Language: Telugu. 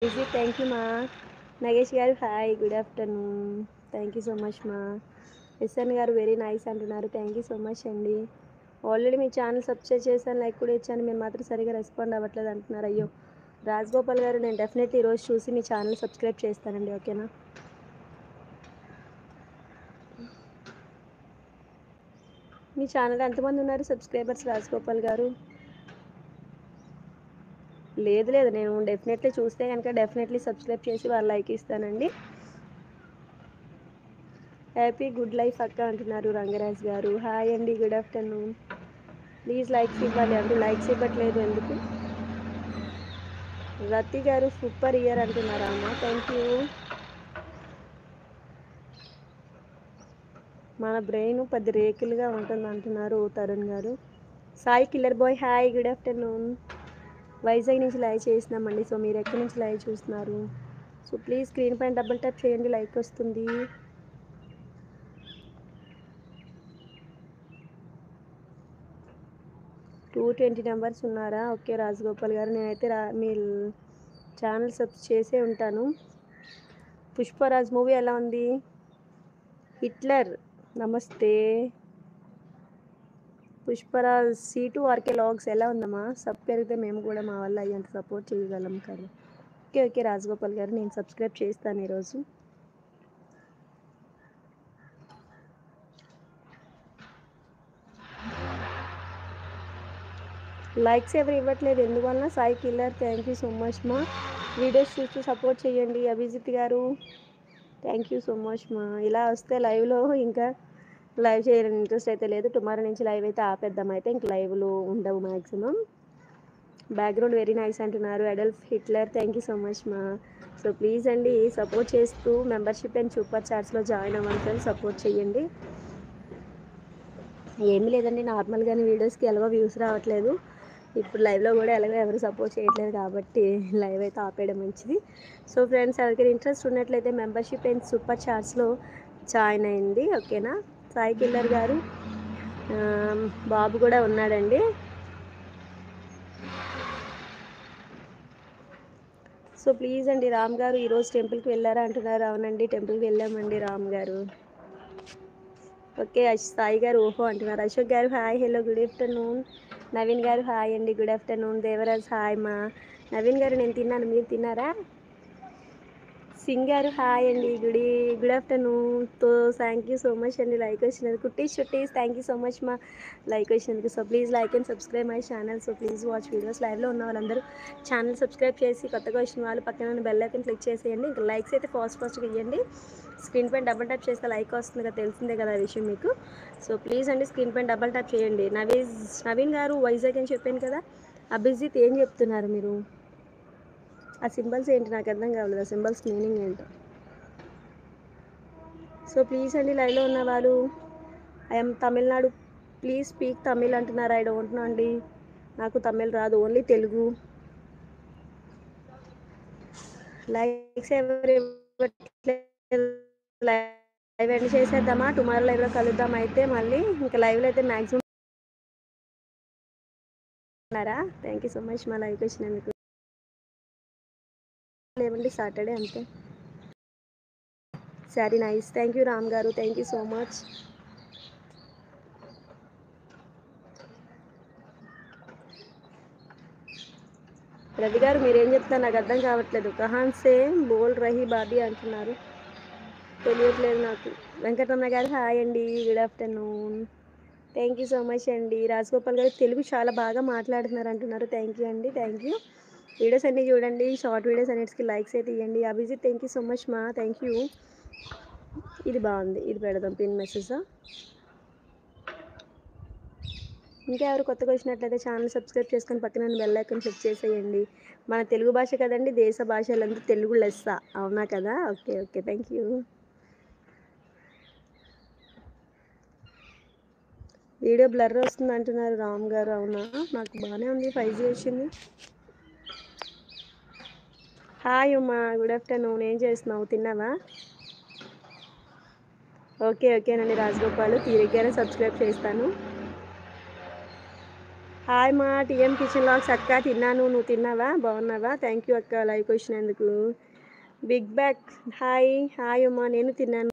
ఈజీ థ్యాంక్ యూ మా. నగేష్ గారు hi, good afternoon. Thank you so much మా. ఎస్ఎన్ గారు వెరీ నైస్ అంటున్నారు, థ్యాంక్ యూ సో మచ్ అండి. ఆల్రెడీ మీ ఛానల్ సబ్స్క్రైబ్ చేశాను, లైక్ కూడా ఇచ్చాను, మీరు మాత్రం సరిగా రెస్పాండ్ అవ్వట్లేదు అంటున్నారు. అయ్యో రాజగోపాల్ గారు, నేను డెఫినెట్లీ ఈరోజు చూసి మీ ఛానల్ సబ్స్క్రైబ్ చేస్తానండి, ఓకేనా. మీ ఛానల్ ఎంతమంది ఉన్నారు సబ్స్క్రైబర్స్ రాజగోపాల్ గారు? లేదు లేదు, నేను డెఫినెట్లీ చూస్తే కనుక డెఫినెట్లీ సబ్స్క్రైబ్ చేసి వాళ్ళు లైక్ ఇస్తానండి. హ్యాపీ గుడ్ లైఫ్ అక్క అంటున్నారు రంగరాజ్ గారు. హాయ్ అండి, గుడ్ ఆఫ్టర్నూన్. ప్లీజ్ లైక్స్ ఇవ్వాలి అంటే లైక్స్ ఇవ్వట్లేదు ఎందుకు? రతి గారు సూపర్ ఇయర్ అంటున్నారా అమ్మ, థ్యాంక్ యూ. మన బ్రెయిన్ 10 రేకులుగా ఉంటుంది అంటున్నారు తరుణ్ గారు. Sai killer boy hi, good afternoon. Vizag నుంచి లైవ్ చేసినామండి, సో మీరు ఎక్కడి నుంచి లైవ్ చూస్తున్నారు? సో ప్లీజ్ స్క్రీన్ పైన డబుల్ ట్యాప్ చేయండి, లైక్ వస్తుంది. 220 మెంబర్స్ ఉన్నారా? ఓకే రాజగోపాల్ గారు, నేనైతే మీ ఛానల్ సబ్స్క్రైబ్ చేసే ఉంటాను. పుష్పరాజ్ మూవీ ఎలా ఉంది? హిట్లర్ నమస్తే. పుష్పరాజ్ C2 ఆర్కే లాగ్స్ ఎలా ఉందమ్మా? సబ్ పెరిగితే మేము కూడా మా వల్ల అయ్యంత సపోర్ట్ చేయగలం కదా. ఓకే ఓకే రాజగోపాల్ గారు, నేను సబ్స్క్రైబ్ చేస్తాను ఈరోజు. లైక్స్ ఎవరు ఇవ్వట్లేదు ఎందువల్ల? Sai killer thank you so much మా. వీడియోస్ చూస్తూ సపోర్ట్ చేయండి. అభిజిత్ గారు థ్యాంక్ యూ సో మచ్ మా. ఇలా వస్తే లైవ్లో ఇంకా లైవ్ చేయాలని ఇంట్రెస్ట్ అయితే లేదు. టుమారో నుంచి లైవ్ అయితే ఆపేద్దాం, అయితే ఇంక లైవ్లో ఉండవు మ్యాక్సిమం. బ్యాక్గ్రౌండ్ వెరీ నైస్ అంటున్నారు Adolf Hitler, thank you so much మా. సో ప్లీజ్ అండి సపోర్ట్ చేస్తూ మెంబర్షిప్ అండ్ సూపర్ చాట్స్లో జాయిన్ అవ్వండి ఫ్రెండ్స్, సపోర్ట్ చేయండి. ఏమీ లేదండి, నార్మల్గానే వీడియోస్కి ఎలాగో వ్యూస్ రావట్లేదు, ఇప్పుడు లైవ్లో కూడా ఎలాగో ఎవరు సపోర్ట్ చేయట్లేదు కాబట్టి లైవ్ అయితే ఆపేయడం మంచిది. సో ఫ్రెండ్స్, ఎవరికైనా ఇంట్రెస్ట్ ఉన్నట్లయితే మెంబర్షిప్ అండ్ సూపర్ చాట్స్లో జాయిన్ అయ్యింది, ఓకేనా. సాయి కిల్లర్ గారు బాబు కూడా ఉన్నాడండి. సో ప్లీజ్ అండి. రామ్ గారు ఈరోజు టెంపుల్కి వెళ్ళారా అంటున్నారు. అవునండి, టెంపుల్కి వెళ్ళామండి రామ్ గారు. ఓకే సాయి గారు ఓహో అంటున్నారు. Ashok garu hi, hello, good afternoon. Naveen గారు హాయ్ అండి, గుడ్ ఆఫ్టర్నూన్. దేవరాజ్ హాయ్ మా. నవీన్ గారు నేను తిన్నాను, మీరు తిన్నారా? సింగ్ గారు హాయ్ అండి, గుడ్ ఆఫ్టర్నూన్. తో థ్యాంక్ యూ సో మచ్ అండి లైక్ వచ్చినందుకు. కుట్టీస్ చుట్టీస్ థ్యాంక్ యూ సో మచ్ మా లైక్ వచ్చినందుకు. So please like and subscribe my channel. So please watch videos. లైవ్లో ఉన్న వాళ్ళందరూ ఛానల్ సబ్స్క్రైబ్ చేసి కొత్తగా వచ్చిన వాళ్ళు పక్కన ఉన్న బెల్ ఐకాన్ క్లిక్ చేసేయండి. ఇంకా లైక్స్ అయితే ఫాస్ట్గా ఇవ్వండి. స్క్రీన్ పైన డబుల్ ట్యాప్ చేస్తే లైక్ వస్తుంది కదా, తెలిసిందే కదా ఆ విషయం మీకు. సో ప్లీజ్ అండి స్క్రీన్ పైన డబుల్ ట్యాప్ చేయండి. నవీన్ గారు వైజాగ్ అని చెప్పాను కదా. అభిజిత్ ఏం చెప్తున్నారు మీరు? ఆ సింబల్స్ ఏంటి నాకు అర్థం కావలేదు, ఆ సింబల్స్ మీనింగ్ ఏంటో. సో ప్లీజ్ అండి లైవ్లో ఉన్న వాళ్ళు, I'm Tamil Nadu, please speak Tamil అంటున్నారు. ఐ డోంట్ నో అండి, నాకు తమిళ్ రాదు, ఓన్లీ తెలుగు. లైక్స్ ఎవరు లైవ్ ఎండ్ చేసేద్దామా? టుమారో లైవ్లో కలుద్దాం అయితే మళ్ళీ. ఇంకా లైవ్లో అయితే మ్యాక్సిమం ఉన్నారా? థ్యాంక్ యూ సో మచ్ మా లైవ్కి వచ్చినందుకు. లేవండి సాటర్డే అంతే. Sorry nice, thank you Ram garu, thank you so much. Ravi garu మీరేం చెప్తారు నాకు అర్థం కావట్లేదు. కహాన్ సే బోల్ రహీ బాబీ అంటున్నారు, తెలియట్లేదు నాకు. వెంకటరమణ గారు హాయ్ అండి, good afternoon. Thank you so much అండి. రాజగోపాల్ గారు తెలుగు చాలా బాగా మాట్లాడుతున్నారు అంటున్నారు, థ్యాంక్ యూ అండి, థ్యాంక్ యూ. వీడియోస్ అన్నీ చూడండి, షార్ట్ వీడియోస్ అన్నిటికి లైక్స్ అయితే ఇవ్వండి. Abhijit thank you so much మా, థ్యాంక్ యూ. ఇది బాగుంది, ఇది పెడదాం పిన్ మెసేజ్. ఇంకా ఎవరు కొత్తగా వచ్చినట్లయితే ఛానల్ సబ్స్క్రైబ్ చేసుకొని పక్కన బెల్ ఐకాన్ క్లిక్ చేసేయండి. మన తెలుగు భాష కదండి, దేశ భాషలంతా తెలుగు లెస్స, అవునా కదా? Okay okay, thank you. Video blur వస్తుంది అంటున్నారు రామ్ గారు, అవునా? నాకు బాగానే ఉంది, 5G వచ్చింది. Hi Uma, good afternoon. ఏం చేస్తున్నావు, తిన్నావా? ఓకే ఓకేనండి రాజగోపాల్, తీరిగ్గానే సబ్స్క్రైబ్ చేస్తాను. హాయ్ మా టీఎం కిచెన్ లాగ్స్ అక్క, తిన్నాను, నువ్వు తిన్నావా, బాగున్నావా? థ్యాంక్ యూ అక్క లైవ్ వచ్చినందుకు. బిగ్ బ్యాక్ హాయ్ హాయ్ అమ్మా, నేను తిన్నాను.